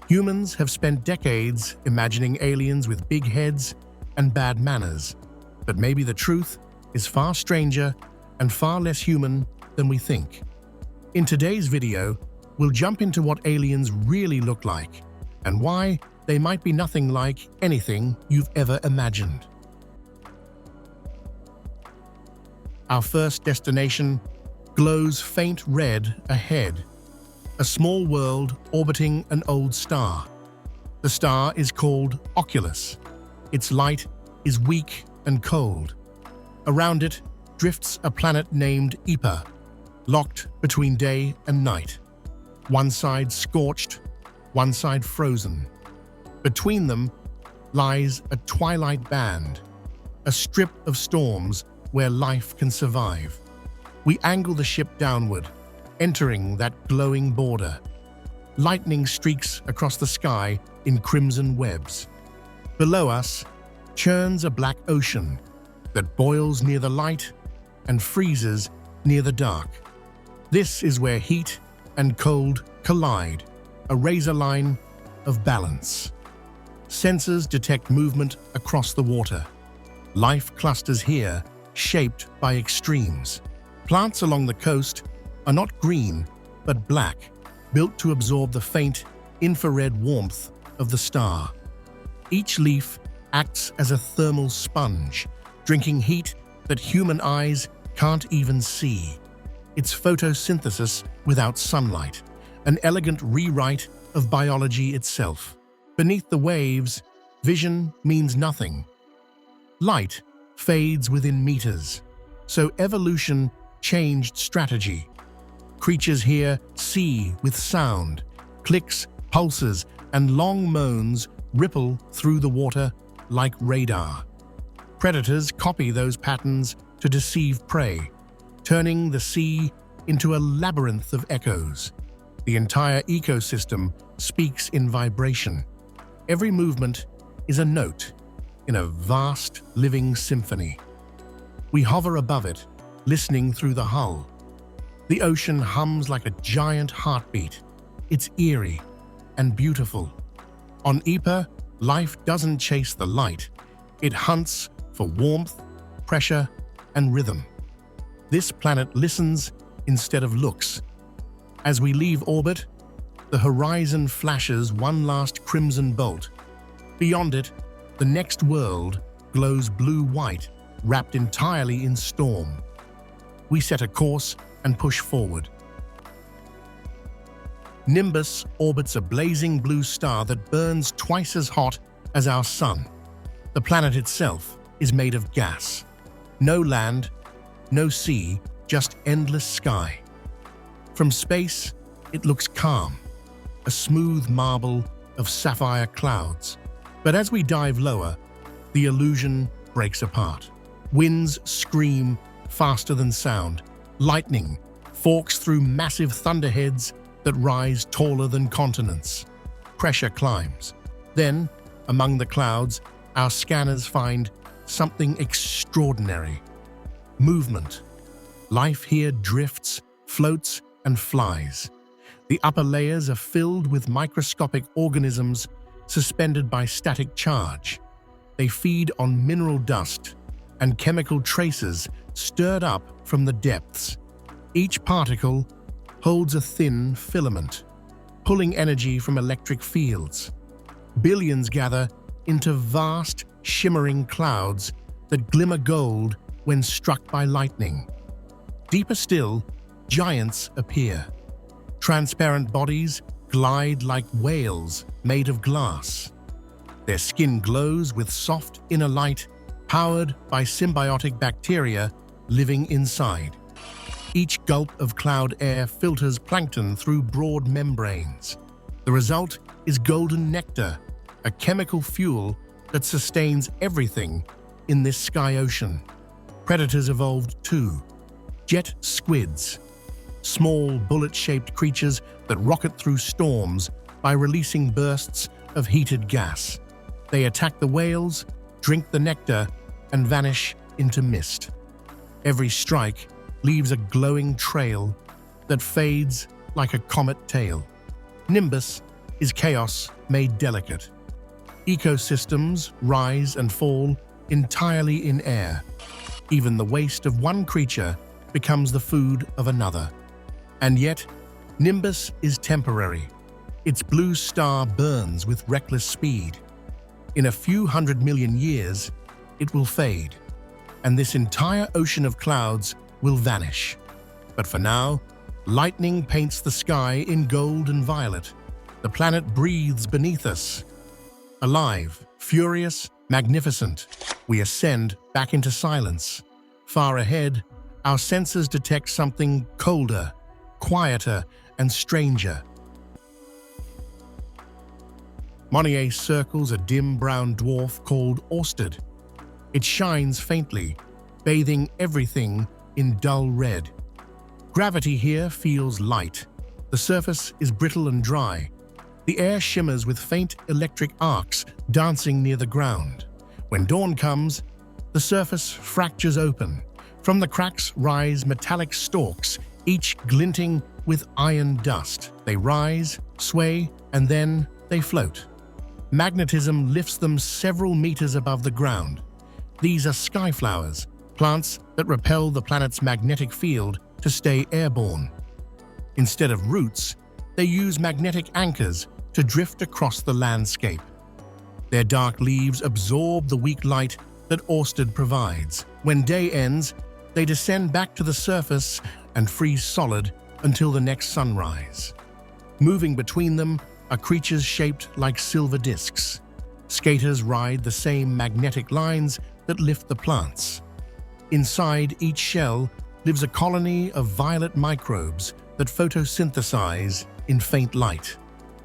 Humans have spent decades imagining aliens with big heads and bad manners, but maybe the truth is far stranger and far less human than we think. In today's video, we'll jump into what aliens really look like and why they might be nothing like anything you've ever imagined. Our first destination glows faint red ahead, a small world orbiting an old star. The star is called Oculus. Its light is weak and cold. Around it drifts a planet named Ipa, locked between day and night. One side scorched, one side frozen. Between them lies a twilight band, a strip of storms where life can survive. We angle the ship downward, entering that glowing border. Lightning streaks across the sky in crimson webs. Below us churns a black ocean that boils near the light and freezes near the dark. This is where heat and cold collide, a razor line of balance. Sensors detect movement across the water. Life clusters here, shaped by extremes. Plants along the coast are not green, but black, built to absorb the faint, infrared warmth of the star. Each leaf acts as a thermal sponge, drinking heat that human eyes can't even see. It's photosynthesis without sunlight, an elegant rewrite of biology itself. Beneath the waves, vision means nothing. Light fades within meters, so evolution changed strategy. Creatures here see with sound. Clicks, pulses, and long moans ripple through the water like radar. Predators copy those patterns to deceive prey, turning the sea into a labyrinth of echoes. The entire ecosystem speaks in vibration. Every movement is a note in a vast living symphony. We hover above it, listening through the hull. The ocean hums like a giant heartbeat. It's eerie and beautiful. On Ipa, life doesn't chase the light. It hunts for warmth, pressure, and rhythm. This planet listens instead of looks. As we leave orbit, the horizon flashes one last crimson bolt. Beyond it, the next world glows blue-white, wrapped entirely in storm. We set a course and push forward. Nimbus orbits a blazing blue star that burns twice as hot as our sun. The planet itself is made of gas. No land, no sea, just endless sky. From space, it looks calm, a smooth marble of sapphire clouds. But as we dive lower, the illusion breaks apart. Winds scream faster than sound. Lightning forks through massive thunderheads that rise taller than continents. Pressure climbs. Then, among the clouds, our scanners find something extraordinary. Movement. Life here drifts, floats, and flies. The upper layers are filled with microscopic organisms suspended by static charge. They feed on mineral dust and chemical traces stirred up from the depths. Each particle holds a thin filament, pulling energy from electric fields. Billions gather into vast, shimmering clouds that glimmer gold when struck by lightning. Deeper still, giants appear. Transparent bodies glide like whales made of glass. Their skin glows with soft inner light, powered by symbiotic bacteria living inside. Each gulp of cloud air filters plankton through broad membranes. The result is golden nectar, a chemical fuel that sustains everything in this sky ocean. Predators evolved too. Jet squids, small bullet-shaped creatures that rocket through storms by releasing bursts of heated gas. They attack the whales, drink the nectar, and vanish into mist. Every strike leaves a glowing trail that fades like a comet tail. Nimbus is chaos made delicate. Ecosystems rise and fall entirely in air. Even the waste of one creature becomes the food of another. And yet, Nimbus is temporary. Its blue star burns with reckless speed. In a few 100 million years, it will fade, and this entire ocean of clouds will vanish. But for now, lightning paints the sky in gold and violet. The planet breathes beneath us. Alive, furious, magnificent, we ascend back into silence. Far ahead, our senses detect something colder, quieter, and stranger. Monnier circles a dim brown dwarf called Orsted. It shines faintly, bathing everything in dull red. Gravity here feels light. The surface is brittle and dry. The air shimmers with faint electric arcs dancing near the ground. When dawn comes, the surface fractures open. From the cracks rise metallic stalks, each glinting with iron dust. They rise, sway, and then they float. Magnetism lifts them several meters above the ground. These are skyflowers, plants that repel the planet's magnetic field to stay airborne. Instead of roots, they use magnetic anchors to drift across the landscape. Their dark leaves absorb the weak light that Orsted provides. When day ends, they descend back to the surface and freeze solid until the next sunrise. Moving between them are creatures shaped like silver discs. Skaters ride the same magnetic lines that lift the plants. Inside each shell lives a colony of violet microbes that photosynthesize in faint light.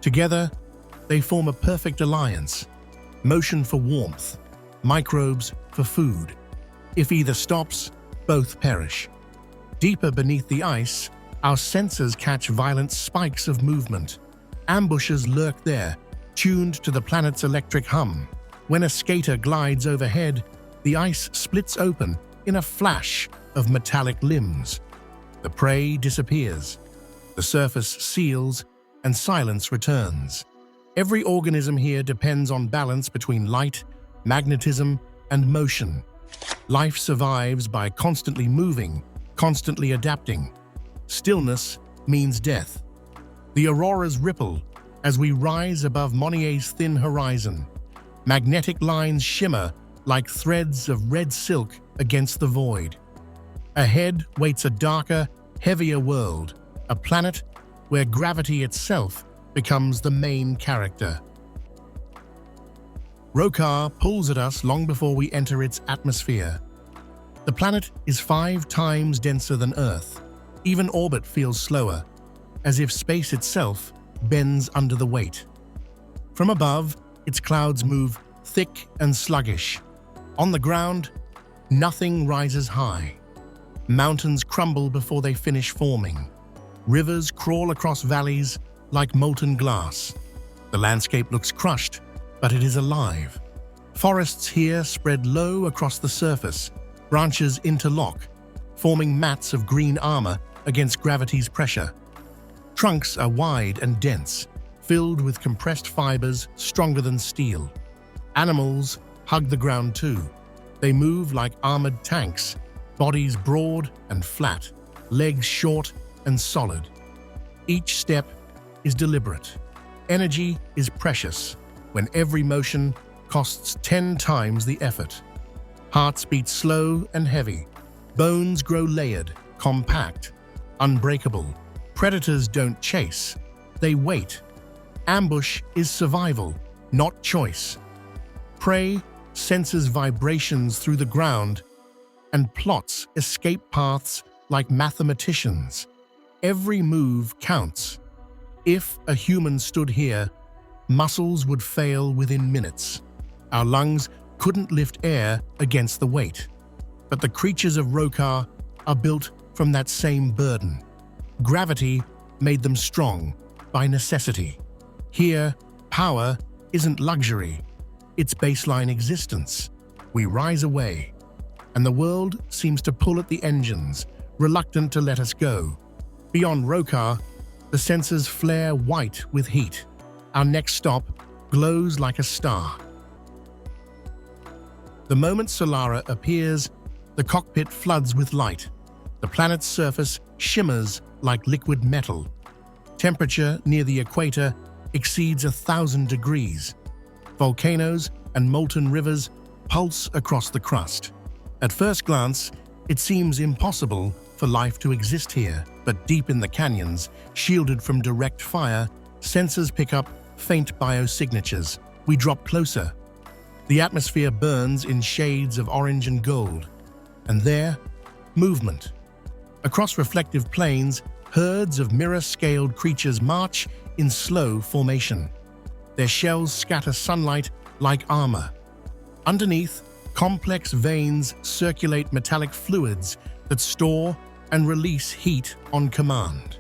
Together, they form a perfect alliance. Motion for warmth, microbes for food. If either stops, both perish. Deeper beneath the ice, our senses catch violent spikes of movement. Ambushes lurk there, tuned to the planet's electric hum. When a skater glides overhead, the ice splits open in a flash of metallic limbs. The prey disappears. The surface seals, and silence returns. Every organism here depends on balance between light, magnetism, and motion. Life survives by constantly moving, constantly adapting. Stillness means death. The auroras ripple as we rise above Monnier's thin horizon. Magnetic lines shimmer like threads of red silk against the void. Ahead waits a darker, heavier world, a planet where gravity itself becomes the main character. Rokar pulls at us long before we enter its atmosphere. The planet is 5 times denser than Earth. Even orbit feels slower, as if space itself bends under the weight. From above, its clouds move thick and sluggish. On the ground, nothing rises high. Mountains crumble before they finish forming. Rivers crawl across valleys like molten glass. The landscape looks crushed, but it is alive. Forests here spread low across the surface. Branches interlock, forming mats of green armor against gravity's pressure. Trunks are wide and dense, filled with compressed fibers stronger than steel. Animals hug the ground too. They move like armored tanks, bodies broad and flat, legs short and solid. Each step is deliberate. Energy is precious, when every motion costs 10 times the effort. Hearts beat slow and heavy. Bones grow layered, compact, unbreakable. Predators don't chase, they wait. Ambush is survival, not choice. Prey senses vibrations through the ground and plots escape paths like mathematicians. Every move counts. If a human stood here, muscles would fail within minutes. Our lungs couldn't lift air against the weight. But the creatures of Rokar are built from that same burden. Gravity made them strong by necessity. Here, power isn't luxury, it's baseline existence. We rise away, and the world seems to pull at the engines, reluctant to let us go. Beyond Rokar, the sensors flare white with heat. Our next stop glows like a star. The moment Solara appears, the cockpit floods with light. The planet's surface shimmers like liquid metal. Temperature near the equator exceeds 1,000 degrees. Volcanoes and molten rivers pulse across the crust. At first glance, it seems impossible for life to exist here, but deep in the canyons, shielded from direct fire, sensors pick up faint biosignatures. We drop closer. The atmosphere burns in shades of orange and gold. And there, movement. Across reflective plains, herds of mirror-scaled creatures march in slow formation. Their shells scatter sunlight like armor. Underneath, complex veins circulate metallic fluids that store and release heat on command.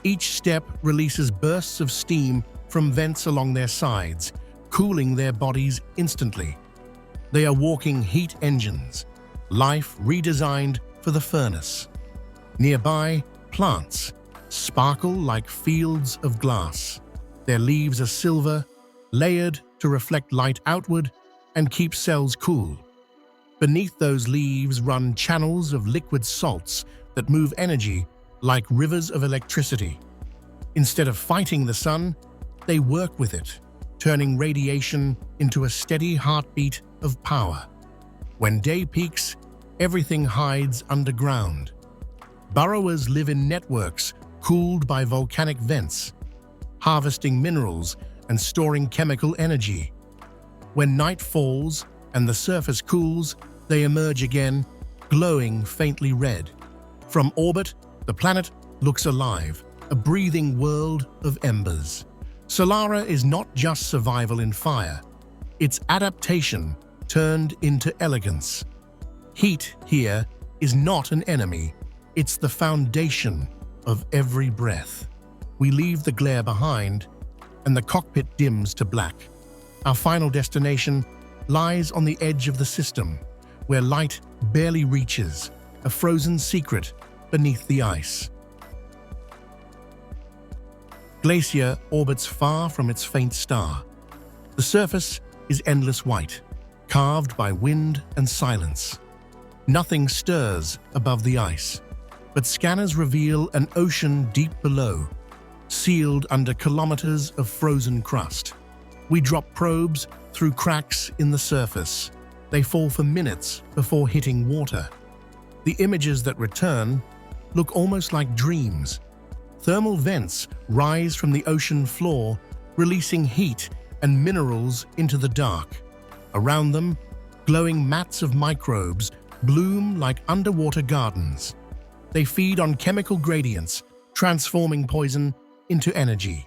Each step releases bursts of steam from vents along their sides, cooling their bodies instantly. They are walking heat engines, life redesigned for the furnace. Nearby, plants sparkle like fields of glass. Their leaves are silver, layered to reflect light outward and keep cells cool. Beneath those leaves run channels of liquid salts that move energy like rivers of electricity. Instead of fighting the sun, they work with it, turning radiation into a steady heartbeat of power. When day peaks, everything hides underground. Burrowers live in networks cooled by volcanic vents, harvesting minerals and storing chemical energy. When night falls and the surface cools, they emerge again, glowing faintly red. From orbit, the planet looks alive, a breathing world of embers. Solara is not just survival in fire, it's adaptation turned into elegance. Heat here is not an enemy, it's the foundation of every breath. We leave the glare behind, and the cockpit dims to black. Our final destination lies on the edge of the system, where light barely reaches, a frozen secret beneath the ice. Glacier orbits far from its faint star. The surface is endless white, carved by wind and silence. Nothing stirs above the ice, but scanners reveal an ocean deep below, sealed under kilometers of frozen crust. We drop probes through cracks in the surface. They fall for minutes before hitting water. The images that return look almost like dreams. Thermal vents rise from the ocean floor, releasing heat and minerals into the dark. Around them, glowing mats of microbes bloom like underwater gardens. They feed on chemical gradients, transforming poison into energy.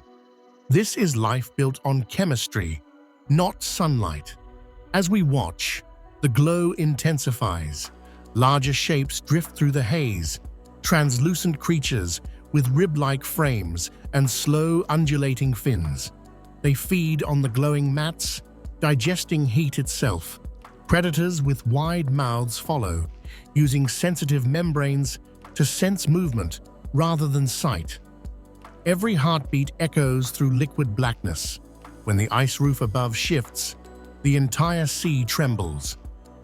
This is life built on chemistry, not sunlight. As we watch, the glow intensifies. Larger shapes drift through the haze, translucent creatures with rib-like frames and slow undulating fins. They feed on the glowing mats, digesting heat itself. Predators with wide mouths follow, using sensitive membranes to sense movement rather than sight. Every heartbeat echoes through liquid blackness. When the ice roof above shifts, the entire sea trembles.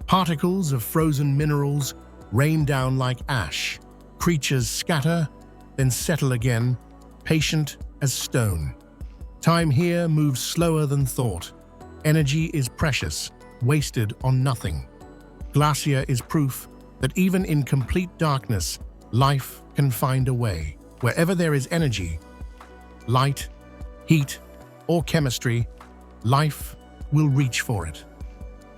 Particles of frozen minerals rain down like ash. Creatures scatter, then settle again, patient as stone. Time here moves slower than thought. Energy is precious, wasted on nothing. Glacier is proof that even in complete darkness, life can find a way. Wherever there is energy, light, heat, or chemistry, life will reach for it.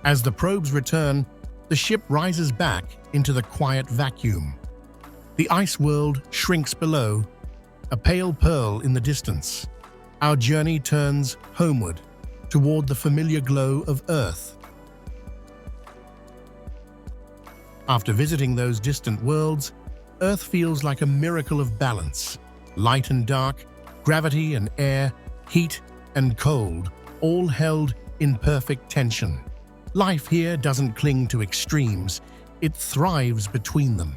As the probes return, the ship rises back into the quiet vacuum. The ice world shrinks below, a pale pearl in the distance. Our journey turns homeward, toward the familiar glow of Earth. After visiting those distant worlds, Earth feels like a miracle of balance. Light and dark, gravity and air, heat and cold, all held in perfect tension. Life here doesn't cling to extremes, it thrives between them.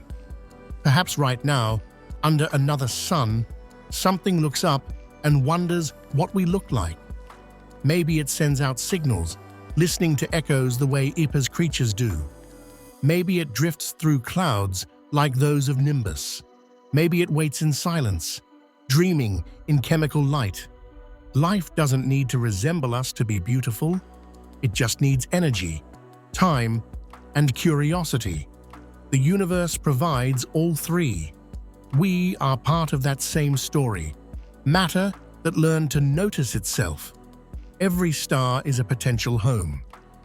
Perhaps right now, under another sun, something looks up and wonders what we look like. Maybe it sends out signals, listening to echoes the way Ipa's creatures do. Maybe it drifts through clouds like those of Nimbus. Maybe it waits in silence, dreaming in chemical light. Life doesn't need to resemble us to be beautiful. It just needs energy, time, and curiosity. The universe provides all three. We are part of that same story, matter that learned to notice itself. Every star is a potential home,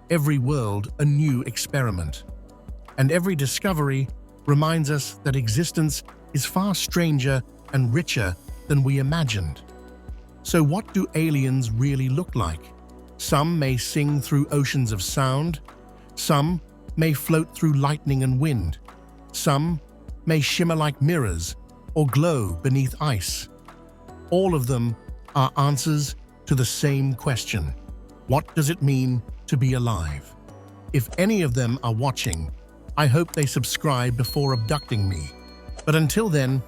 every world a new experiment. And every discovery reminds us that existence is far stranger and richer than we imagined. So what do aliens really look like? Some may sing through oceans of sound. Some may float through lightning and wind. Some may shimmer like mirrors or glow beneath ice. All of them are answers to the same question. What does it mean to be alive? If any of them are watching, I hope they subscribe before abducting me. But until then,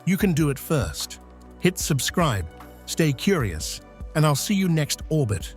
you can do it first. Hit subscribe, stay curious, and I'll see you next orbit.